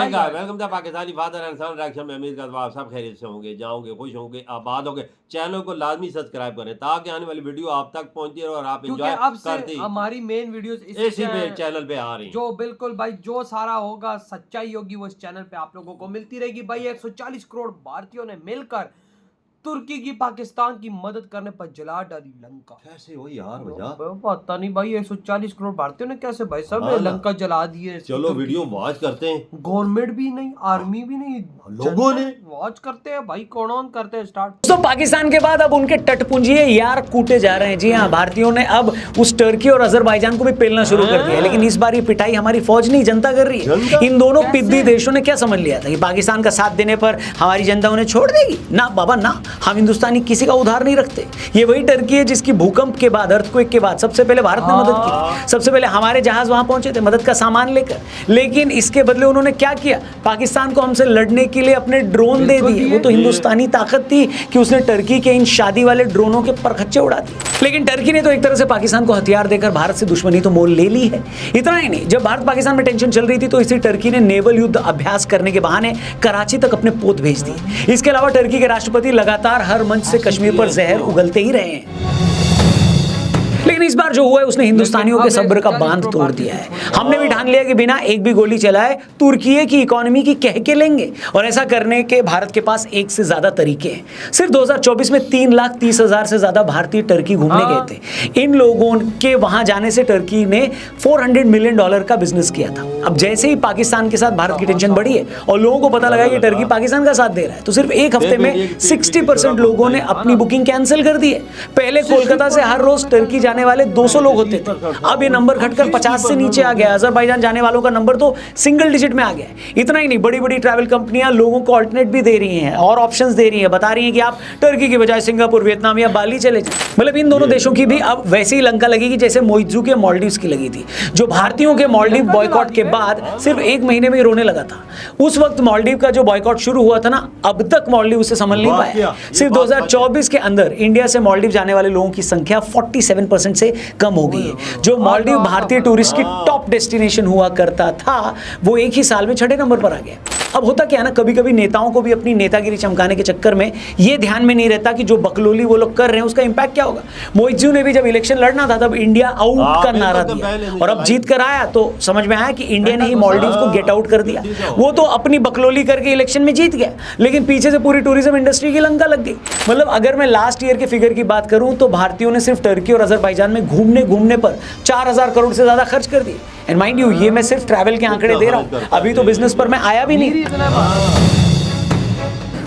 आएगा। Welcome the Pakistani father and son reaction में उम्मीद करता हूं आप सब खैरियत से होंगे, जाओगे, खुश होंगे, आबाद होंगे। चैनल को लाजमी सब्सक्राइब करें ताकि आने वाली वीडियो आप तक पहुंचती रहे और आप एंजॉय करते हमारी मेन वीडियोस इसी पे चैनल पे आ रही हैं। जो बिल्कुल भाई जो सारा होगा सच्चाई होगी वो इस चैनल पे आप लोगों को मिलती रहेगी। भाई 140 करोड़ भारतीयों ने मिलकर तुर्की की पाकिस्तान की मदद करने पर जला डाली लंका। कैसे हो यार वजह पता नहीं भाई 140 करोड़ भारतीयों ने कैसे भाई सब लंका जला दिए। चलो वीडियो वॉच करते हैं। गवर्नमेंट भी नहीं, आर्मी भी नहीं, लोगों ने वॉच करते हैं भाई। कौन करते हैं स्टार्ट। तो पाकिस्तान के बाद अब उनके टटपुंजिए यार कूटे जा रहे हैं। जी हाँ, भारतीयों ने अब उस टर्की और अजरबैजान को भी पेलना शुरू कर दिया। लेकिन इस बार ये पिटाई हमारी फौज नहीं जनता कर रही है। इन दोनों पिद्दी देशों ने क्या समझ लिया था कि पाकिस्तान का साथ देने पर हमारी जनता उन्हें छोड़ देगी? ना बाबा ना, हम हिंदुस्तानी किसी का उधार नहीं रखते। ये वही टर्की है जिसकी भूकंप के बाद, अर्थक्वेक के बाद सबसे पहले भारत ने मदद की। सबसे पहले हमारे जहाज वहां पहुंचे थे मदद का सामान लेकर। लेकिन इसके बदले उन्होंने क्या किया? पाकिस्तान को हमसे लड़ने के लिए अपने ड्रोन दे दिए। वो तो हिंदुस्तानी ताकत थी कि उसने टर्की के इन शादी वाले ड्रोनों के परखच्चे उड़ा दिए। लेकिन टर्की ने तो एक तरह से पाकिस्तान को हथियार देकर भारत से दुश्मनी तो मोल ले ली है। इतना ही नहीं, जब भारत पाकिस्तान में टेंशन चल रही थी तो इसी टर्की ने नेवल युद्ध अभ्यास करने के बहाने कराची तक अपने पोत भेज दिए। इसके अलावा टर्की के राष्ट्रपति लगातार हर मंच से कश्मीर पर जहर उगलते ही रहे हैं। लेकिन इस बार जो हुआ है उसने हिंदुस्तानियों के सब्र का बांध तोड़ दिया है। हमने भी ठान लिया कि बिना एक भी गोली चलाए तुर्की की इकोनॉमी की कह के लेंगे। और ऐसा करने के भारत के पास एक से ज्यादा तरीके हैं। सिर्फ 2024 में 3,30,000 से ज्यादा भारतीय टर्की घूमने गए थे। इन लोगों के वहां जाने से टर्की ने $400 मिलियन का बिजनेस किया था। अब जैसे ही पाकिस्तान के साथ भारत की टेंशन बढ़ी है और लोगों को पता लगा कि टर्की पाकिस्तान का साथ दे रहा है, तो सिर्फ एक हफ्ते में 60% लोगों ने अपनी बुकिंग कैंसिल कर दी है। पहले कोलकाता से हर रोज टर्की जाने वाले 200 लोग होते थे, अब ये नंबर घटकर 50 से नीचे आ गया। अजरबैजान जाने वालों का नंबर तो सिंगल डिजिट में आ गया। इतना ही नहीं, बड़ी बड़ी ट्रैवल कंपनियां लोगों को ऑल्टरनेट भी दे रही हैं और ऑप्शंस दे रही हैं। बता रही हैं कि आप टर्की की बजाय सिंगापुर, वियतनाम या बाली चले जाएं। मतलब इन दोनों देशों की भी अब वैसे ही लंका लगेगी जैसे मोइत्जू के मालदीव्स की लगी थी। जो भारतीयों के मालदीव बॉयकॉट के बाद सिर्फ 1 महीने में रोने लगा था। उस वक्त मालदीव का जो बॉयकॉट शुरू हुआ था ना, अब तक मालदीव उसे संभल नहीं पाया। सिर्फ 2024 के अंदर इंडिया से मालदीव जाने वाले लोगों की संख्या 47% से कम हो गई है। जो मालदीव भारतीय टूरिस्ट की टॉप डेस्टिनेशन हुआ करता था, वो एक ही साल में 6ठे नंबर पर आ गया। अब होता क्या है ना, कभी कभी नेताओं को भी अपनी नेतागिरी चमकाने के चक्कर में ये ध्यान में नहीं रहता कि जो बकलोली वो लोग कर रहे हैं उसका इंपैक्ट क्या होगा। मोइत्जू ने भी जब इलेक्शन लड़ना था तब इंडिया आउट का नारा दिया और अब जीत कर आया तो समझ में आया कि इंडिया ने ही मालदीव को गेट आउट कर दिया। वो तो अपनी बकलोली करके इलेक्शन में जीत गया, लेकिन पीछे से पूरी टूरिज्म इंडस्ट्री की लंका लग गई। मतलब अगर मैं लास्ट ईयर के फिगर की बात करूं तो भारतीयों ने सिर्फ टर्की और अजरबैजान में घूमने पर 4,000 करोड़ से ज्यादा खर्च कर दिए। एंड माइंड यू, ये मैं सिर्फ ट्रैवल के आंकड़े दे रहा हूं, अभी तो बिजनेस पर मैं आया भी नहीं।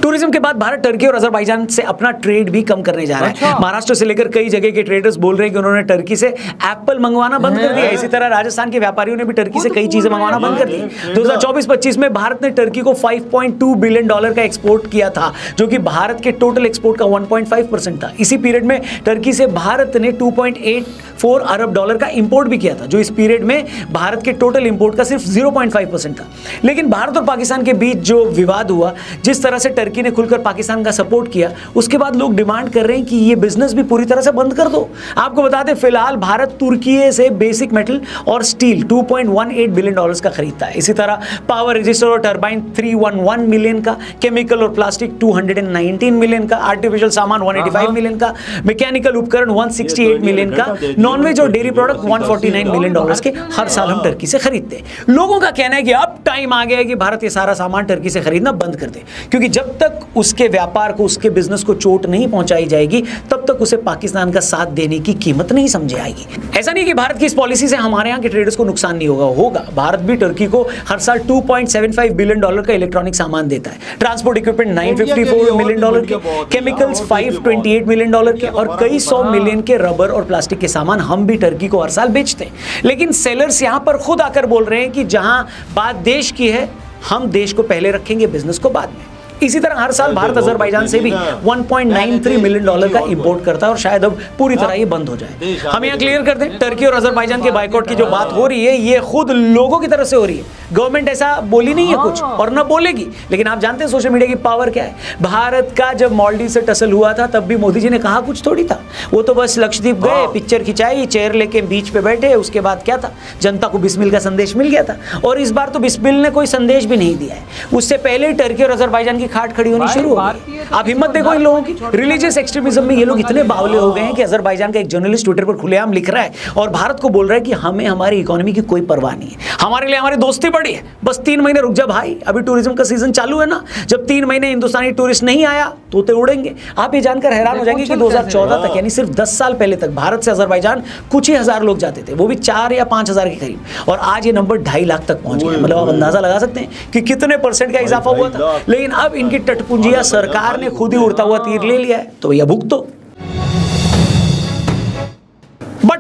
टूरिज्म के बाद भारत टर्की और अजरबैजान से अपना ट्रेड भी कम करने जा रहा है। महाराष्ट्र से लेकर कई जगह के ट्रेडर्स बोल रहे हैं कि उन्होंने टर्की से एप्पल मंगवाना बंद कर दिया। इसी तरह राजस्थान के व्यापारियों ने भी टर्की से कई चीजें मंगवाना बंद कर दी। 2024-25 में भारत ने टर्की को $5.2 बिलियन का एक्सपोर्ट किया था, जो कि भारत के टोटल एक्सपोर्ट का 1.5% था। इसी पीरियड में टर्की से भारत ने $2.84 अरब का इंपोर्ट भी किया था, जो इस पीरियड में भारत के टोटल इंपोर्ट का सिर्फ 0.5% था। लेकिन भारत और पाकिस्तान के बीच जो विवाद हुआ, जिस तरह से टर्की ने खुलकर पाकिस्तान का सपोर्ट किया, उसके बाद लोग डिमांड कर रहे हैं कि ये बिजनेस भी पूरी तरह से बंद कर दो। आपको बता दें, फिलहाल भारत तुर्की से बेसिक मेटल और स्टील $2.18 बिलियन का खरीदता है। इसी तरह पावर रजिस्टर और टरबाइन 311 मिलियन का, केमिकल और प्लास्टिक 219 मिलियन का, आर्टिफिशियल सामान 185 मिलियन का, मैकेनिकल उपकरण 168 मिलियन का, नॉनवेज और डेयरी प्रोडक्ट $149 मिलियन के हर साल हम टर्की से खरीदते हैं। लोगों का कहना है कि अब टाइम आ गया है कि भारत ये सारा सामान टर्की से खरीदना बंद कर दे, क्योंकि जब तक उसके व्यापार को, उसके बिजनेस को चोट नहीं पहुंचाई जाएगी तब तक उसे पाकिस्तान का साथ देने की कीमत नहीं समझी आएगी। ऐसा नहीं कि भारत की इस पॉलिसी से हमारे यहाँ के ट्रेडर्स को नुकसान नहीं होगा। भारत भी टर्की को हर साल $2.75 बिलियन का इलेक्ट्रॉनिक सामान देता है। ट्रांसपोर्ट इक्विपमेंट $954 मिलियन के, केमिकल्स $528 मिलियन के और कई 100 मिलियन के रबर और प्लास्टिक के सामान हम भी टर्की को हर साल बेचते हैं। लेकिन सेलर्स यहाँ पर खुद आकर बोल रहे हैं कि जहां बात देश की है, हम देश को पहले रखेंगे, बिजनेस को बाद में। इसी तरह हर साल भारत अजरबैजान से भी 1.93 मिलियन डॉलर का इंपोर्ट करता है और शायद अब पूरी तरह ये बंद हो जाए। हम यहाँ क्लियर कर दें, टर्की और अजरबैजान के बाइकआउट की जो बात हो रही है ये खुद लोगों की तरफ से हो रही है। गवर्नमेंट ऐसा बोली नहीं है कुछ और ना बोलेगी, लेकिन आप जानते हैं सोशल मीडिया की पावर क्या है। भारत का जब मालदीव से टसल हुआ था तब भी मोदी जी ने कहा कुछ थोड़ी था, वो तो बस लक्षद्वीप गए, पिक्चर खिंचाई, चेयर लेके बीच पे बैठे, उसके बाद क्या था, जनता को बिस्मिल का संदेश मिल गया था। और इस बार तो बिस्मिल ने कोई संदेश भी नहीं दिया है, उससे पहले ही टर्की और अजरबैजान की खाट खड़ी होनी शुरू हो गई। आप हिम्मत देखो इन लोगों की, रिलीजियस एक्सट्रीमिज्म में ये लोग इतने बावले हो गए हैं कि अजरबैजान का एक जर्नलिस्ट ट्विटर पर खुलेआम लिख रहा है और भारत को बोल रहा है कि हमें हमारी इकोनॉमी की कोई परवाह नहीं है, हमारे लिए हमारी दोस्ती बड़ी है, बस 3 महीने रुक जा भाई, अभी टूरिज्म का सीजन चालू है ना, जब 3 महीने हिंदुस्तानी टूरिस्ट नहीं आया तो उड़ेंगे। आप ये जानकर हैरान हो जाएंगे कि 2014 तक यानी सिर्फ 10 साल पहले तक भारत से अजरबैजान कुछ ही हजार लोग जाते थे, वो भी 4 या 5 हजार के करीब, और आज ये नंबर 2.5 लाख तक पहुंच गया। मतलब आप अंदाजा लगा सकते हैं कि कितने % का इजाफा हुआ था। लेकिन अब इनकी टटपुंजिया सरकार ने खुद ही उड़ता हुआ तीर ले लिया है, तो भैया भुगतो।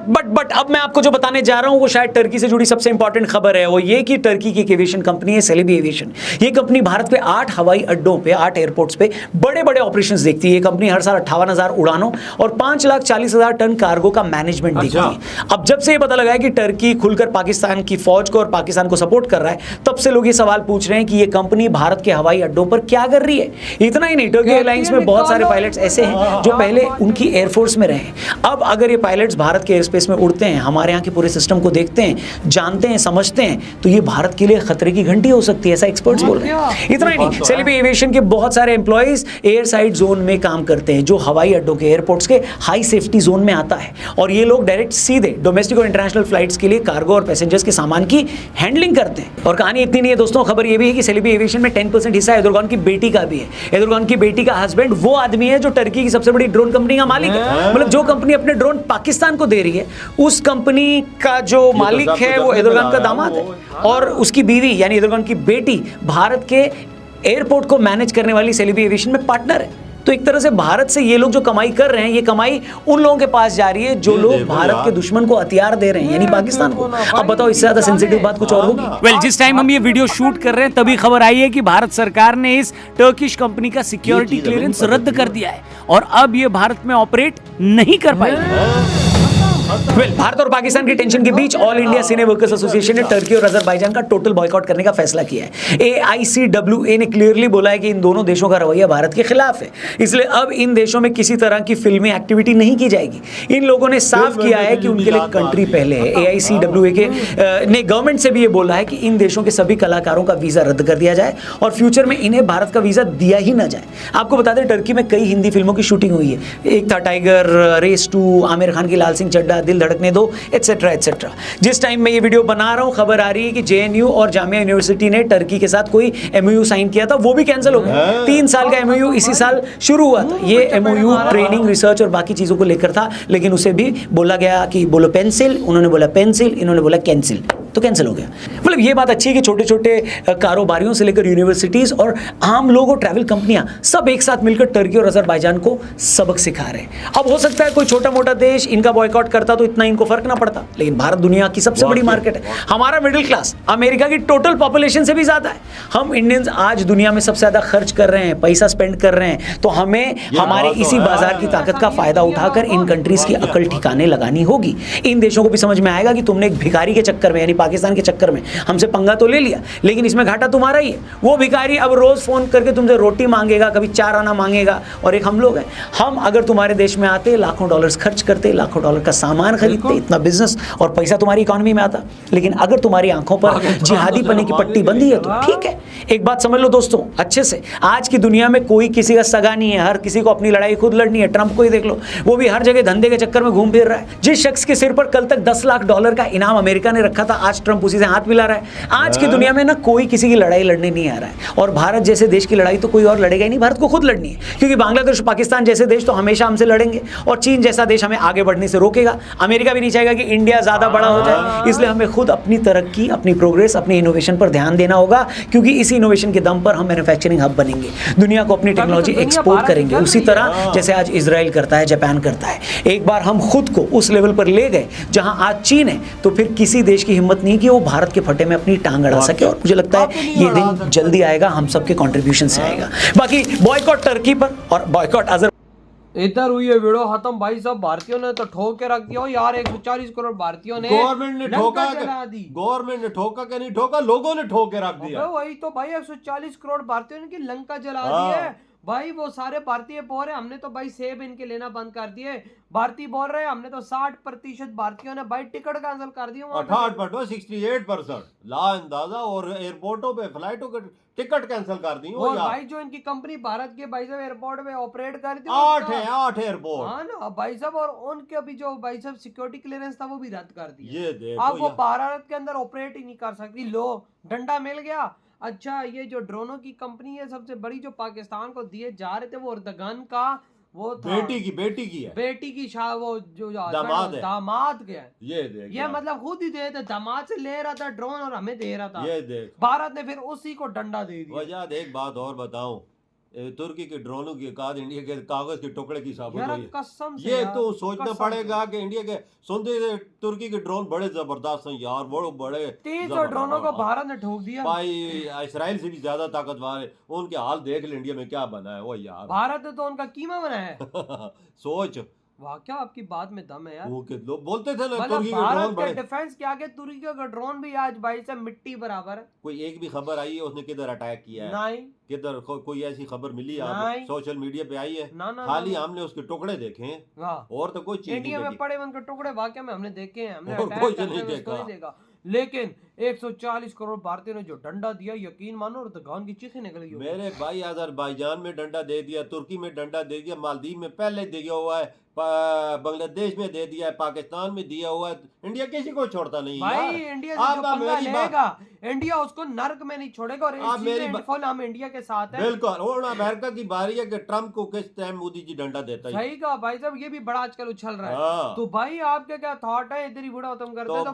बट अब मैं आपको जो बताने जा रहा हूं वो शायद टर्की से जुड़ी सबसे इंपॉर्टेंट खबर है, वो ये कि टर्की की एक एविएशन कंपनी है सेलेबी एविएशन। ये कंपनी भारत पे 8 हवाई अड्डों पे, 8 एयरपोर्ट्स पे बड़े बड़े ऑपरेशंस देखती है। ये कंपनी हर साल 58,000 उड़ानों और 5,40,000 टन कार्गो का मैनेजमेंट देखती है। अब जब से ये पता लगा है कि टर्की खुलकर पाकिस्तान की फौज को और पाकिस्तान को सपोर्ट कर रहा है, तब से लोग ये सवाल पूछ रहे हैं कि ये कंपनी भारत के हवाई अड्डों पर क्या कर रही है। इतना ही नहीं, टर्की एयरलाइंस में बहुत सारे पायलट्स ऐसे हैं जो पहले उनकी एयरफोर्स में रहे। अब अगर ये पायलट्स भारत के एयरस्पेस में उड़ते हैं, हमारे यहाँ के पूरे सिस्टम को देखते हैं, जानते हैं, समझते हैं, तो ये भारत के लिए खतरे की घंटी हो सकती है, ऐसा एक्सपर्ट्स बोल रहे हैं। इतना ही नहीं, सेलेबी एविएशन के बहुत सारे एम्प्लॉइज एयर साइड जोन में काम करते हैं, जो हवाई अड्डों के एयरपोर्ट्स के हाई सेफ्टी जोन में आता है, और ये लोग डायरेक्ट सीधे डोमेस्टिक और इंटरनेशनल फ्लाइट्स के लिए कार्गो और पैसेंजर्स के सामान की हैंडलिंग करते हैं। और कहानी इतनी नहीं है दोस्तों, खबर ये भी है कि सेलेबी एविएशन में 10% हिस्सा एर्दोगान की बेटी का भी है। एर्दोगान की बेटी का हस्बैंड वो आदमी है जो टर्की की सबसे बड़ी ड्रोन कंपनी का मालिक है। मतलब जो कंपनी अपने ड्रोन पाकिस्तान को दे रही है, उस कंपनी का जो मालिक है वो एर्दोगान का दामाद है, और उसकी बीवी यानी एर्दोगान की बेटी भारत के एयरपोर्ट को मैनेज करने वाली सेलेबी एविएशन में पार्टनर है। तो एक तरह से भारत से ये लोग जो कमाई कर रहे हैं, ये कमाई उन लोगों के पास जा रही है जो लोग भारत के दुश्मन को हथियार दे रहे हैं, यानी पाकिस्तान को। अब बताओ इससे ज्यादा सेंसिटिव बात कुछ और होगी? वेल, जिस टाइम हम ये वीडियो शूट कर रहे हैं तभी खबर आई है कि भारत सरकार ने इस टर्किश कंपनी का सिक्योरिटी क्लियरेंस रद्द कर दिया है और अब ये भारत में ऑपरेट नहीं कर पाएगी। भारत और पाकिस्तान की टेंशन के बीच ऑल इंडिया सिने वर्कर्स एसोसिएशन ने टर्की और अजरबैजान का टोटल बॉयकॉट करने का फैसला किया है। AICWA ने क्लियरली बोला है कि इन दोनों देशों का रवैया भारत के खिलाफ है, इसलिए अब इन देशों में किसी तरह की फिल्मी एक्टिविटी नहीं की जाएगी। इन लोगों ने साफ किया है कि उनके लिए कंट्री पहले है। AICWA के ने गवर्नमेंट से भी ये बोला है कि इन देशों के सभी कलाकारों का वीजा रद्द कर दिया जाए और फ्यूचर में इन्हें भारत का वीजा दिया ही ना जाए। आपको बता दें, टर्की में कई हिंदी फिल्मों की शूटिंग हुई है। एक था टाइगर, रेस 2, आमिर खान की लाल सिंह चड्ढा, दिल धड़कने दो, एटसेट्रा एटसेट्रा। जिस टाइम मैं ये वीडियो बना रहा हूं, खबर आ रही है कि JNU और जामिया यूनिवर्सिटी ने टर्की के साथ कोई MOU साइन किया था, वो भी कैंसिल हो गया। 3 साल का MOU इसी साल शुरू हुआ था। ये MOU ट्रेनिंग, रिसर्च और बाकी चीजों को लेकर था, लेकिन उसे भी बोला गया कि बोलो पेंसिल, उन्होंने बोला पेंसिल, इन्होंने बोला कैंसिल, तो कैंसिल हो गया। मतलब ये बात अच्छी है कि छोटे छोटे कारोबारियों से लेकर यूनिवर्सिटीज और आम लोग और ट्रैवल कंपनियां सब एक साथ मिलकर टर्की और अजरबैजान को सबक सिखा रहे हैं। अब हो सकता है कोई छोटा मोटा देश इनका बॉयकॉट करता तो इतना इनको फर्क ना पड़ता, लेकिन भारत दुनिया की सबसे बड़ी मार्केट है। हमारा मिडिल क्लास अमेरिका की टोटल पॉपुलेशन से भी ज्यादा है। हम इंडियंस आज दुनिया में सबसे ज्यादा खर्च कर रहे हैं, पैसा स्पेंड कर रहे हैं, तो हमें हमारे इसी बाजार की ताकत का फायदा उठाकर इन कंट्रीज की अकल ठिकाने लगानी होगी। इन देशों को भी समझ में आएगा कि तुमने एक भिखारी के चक्कर में यानी पाकिस्तान के चक्कर में हमसे पंगा तो ले लिया, लेकिन इसमें घाटा तुम्हारा ही है। वो भिखारी अब रोज फोन करके तुमसे रोटी मांगेगा, कभी 4 आना मांगेगा, और एक हम लोग हैं। हम अगर तुम्हारे देश में आते, लाखों डॉलर्स खर्च करते, लाखों डॉलर का सामान खरीदते, इतना बिजनेस और पैसा तुम्हारी इकोनॉमी में आता, लेकिन अगर तुम्हारी आंखों पर जिहादी पने की पट्टी बंधी है तो ठीक है। एक बात समझ लो दोस्तों अच्छे से, आज की दुनिया में कोई किसी का सगा नहीं है, हर किसी को अपनी लड़ाई खुद लड़नी है। ट्रंप को ही देख लो, वो भी हर जगह धंधे के चक्कर में घूम फिर रहा है। जिस शख्स के सिर पर कल तक $10 लाख का इनाम अमेरिका ने रखा था, आज ट्रंप उसी से हाथ मिला रहा है। आज की दुनिया में ना कोई किसी की लड़ाई लड़ने नहीं आ रहा है, और भारत जैसे देश की लड़ाई तो कोई और लड़ेगा ही नहीं, भारत को खुद लड़नी है। क्योंकि बांग्लादेश, पाकिस्तान जैसे देश तो हमेशा हमसे लड़ेंगे, और चीन जैसा देश हमें आगे बढ़ने से रोकेगा। अमेरिका भी नहीं चाहेगा कि इंडिया ज़्यादा बड़ा हो जाए। इसलिए हमें खुद अपनी तरक्की, अपनी प्रोग्रेस, अपनी इनोवेशन पर ध्यान देना होगा, क्योंकि इसी इनोवेशन के दम पर हम मैन्युफैक्चरिंग हब बनेंगे, दुनिया को अपनी टेक्नोलॉजी दुनिया एक्सपोर्ट भारत करेंगे, चल उसी रही है। तरह जैसे आज इजराइल करता है, जापान करता है। एक बार हम खुद को उस लेवल पर ले गए जहां आज चीन है, तो फिर किसी देश की हिम्मत नहीं कि वो भारत के फटे में अपनी टांग अड़ा सके। और मुझे लगता है ये दिन जल्दी आएगा, हम सबके कंट्रीब्यूशन से आएगा। बाकी बॉयकॉट टर्की पर और बॉयकॉट अजर इधर हुई है वीडियो खत्म भाई साहब। भारतीयों ने तो ठोक के रख दिया हो यार, 140 करोड़ भारतीयों ने गवर्नमेंट ने ठोका, लंका जला दी। गवर्नमेंट ने ठोका कि नहीं ठोका, लोगों ने ठोक के रख दिया। अबे वही तो भाई, 140 करोड़ भारतीयों ने की लंका जला हाँ। दी है भाई। वो सारे भारतीय बोल रहे हमने तो भाई सेब इनके लेना बंद कर दिए। भारतीय बोल रहे हमने तो 60% भारतीयों ने भाई टिकट कैंसिल कर दिए। 68% ला अंदाजा, और एयरपोर्टों पे फ्लाइटों के टिकट कैंसिल कर दी हो और यार। भाई जो इनकी कंपनी भारत के भाई साहब एयरपोर्ट में ऑपरेट करती है 8 एयरपोर्ट। हाँ ना भाई साहब, और उनके अभी जो भाई साहब सिक्योरिटी क्लियरेंस था वो भी रद्द कर दिया। ये देखो अब वो यार। भारत के अंदर ऑपरेट ही नहीं कर सकती। लो डंडा मिल गया। अच्छा ये जो ड्रोनों की कंपनी है सबसे बड़ी, जो पाकिस्तान को दिए जा रहे थे, वो अर्दगन का वो था, बेटी की है, बेटी की वो जो दामाद है। दामाद के है। ये देख ये यार। मतलब खुद ही दे थे, दामाद से ले रहा था ड्रोन और हमें दे रहा था। ये देख भारत ने फिर उसी को डंडा दे दिया। वजह। एक बात और बताऊं, तुर्की के ड्रोनों की औकात इंडिया के कागज के टुकड़े की साबित यार हुई है। कसम से ये यार, तो सोचना कसम पड़ेगा कि इंडिया के सुनते तुर्की के ड्रोन बड़े जबरदस्त हैं यार, बड़े 300 ड्रोनों को भारत ने ठोक दिया। भाई इसराइल से भी ज्यादा ताकतवर है। उनके हाल देख ले इंडिया में क्या बना है वो यार। भारत ने तो उनका कीमा बनाया है। सोच, वाकया आपकी बात में दम है यार। वो के लोग बोलते थे ना मतलब तुर्की के ड्रोन भारत के बड़े। डिफेंस के आगे तुर्की का ड्रोन भी आज भाई से मिट्टी बराबर है। कोई एक भी खबर आई है उसने किधर अटैक किया है? नहीं किधर कोई ऐसी खबर मिली है नहीं। आपको? सोशल मीडिया पे आई है? ना ना खाली ना, हमने उसके टुकड़े देखे हैं, वाह। और तो कोई चीज इंडिया नहीं में देखी। पड़े उनके टुकड़े वाकया में हमने देखे हैं, हमने और अटैक कोई करते नहीं हुए उसको देखा। नहीं देखा। लेकिन 140 करोड़ भारतीयों ने जो डंडा दिया, यकीन मानो अर्दगान की चीखें निकल गई। मेरे भाई अजरबैजान में डंडा दे दिया, तुर्की में डंडा दे दिया, मालदीव में पहले दिया हुआ है, बांग्लादेश में दे दिया है, पाकिस्तान में दिया हुआ है। इंडिया किसी को छोड़ता नहीं भाई यार। इंडिया से आप जो ना पंगा मेरी बात- लेगा, इंडिया उसको नर्क में नहीं छोड़ेगा। और आप इस मेरी चीज में फुल हम इंडिया के साथ है। बिल्कुल। और अमेरिका की बारी है कि ट्रम्प को किस टाइम मोदी जी डंडा देता है। सही कहा भाई साहब, ये भी बड़ा आजकल उछल रहा है। हाँ। तो भाई आपके क्या थॉट है? इधर ही बुढ़ा खत्म करते तो हैं तो